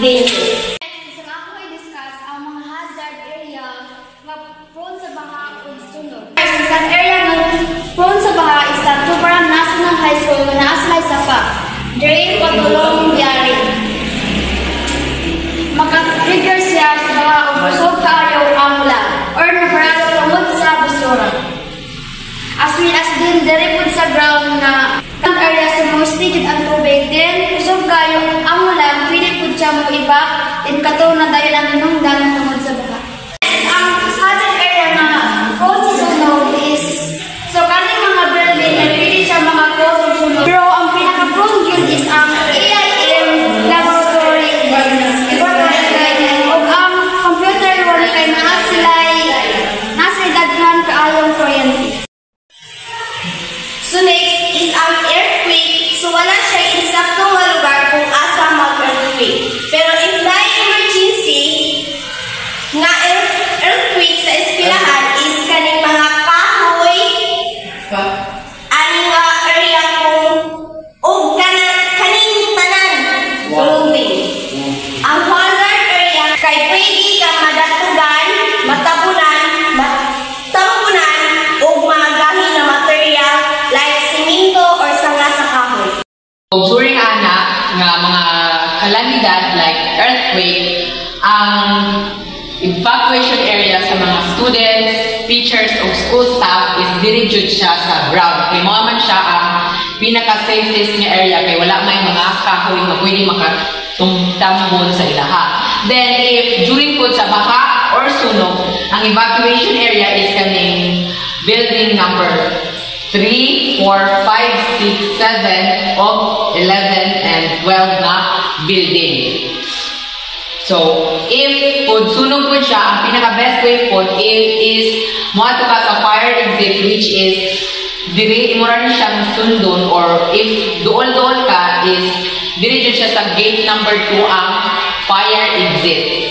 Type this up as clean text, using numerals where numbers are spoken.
danger. Next, isa ako i-discuss ang mga hazard area nga prone sa baha ug sunog. Sa area nga prone sa baha is sa Tuparan National High School nga naa sa Sapa. Dre patulong biyari. Maka-trigger siya sa baha ug busog kaayo ang ulan or naparado tungod sa basura. As well as din dere pud sa ground na ang area sa mostly jud ang tubig din usog kayo ang ulan pwede pud siya mo ibak din kato na dayon ang hinungdan tungod sa baha. Ang hazard area na prone sa sunog is so kaning mga building na pwede siya mga prone sa sunog. Pero ang pinaka-prone yun is ang AIM laboratory o ang computer wala kay nasa daghan kaayong kuryente. So next is ang earthquake. So wala siya insakto nga lugar kung asa mag-earthquake. Pero if may emergency nga earthquake sa eskwelahan is kaning mga kahoy, aning area kung o kaning tanan building. Ang hazard area kay pwede ka madatugan, matabunan, o magahin na material like simento or sanga sa kahoy. During nga mga kalamidad like earthquake, ang evacuation area sa mga students, teachers o school staff is dirigid siya sa ground. Kaya mga man siya ang pinaka-safest nga area kaya wala may mga kahoy na pwede makatambol sa ilaha. Then if during po sa baha or sunog, ang evacuation area is kaming building number 3, 4, 5, 6, 7, of 11, and 12 na building. So, if pod sunog po siya, ang pinaka-best way po is moato ka sa fire exit which is diri mo rin siyang sundon or if dool-dool ka is diri siya sa gate number 2 ang fire exit.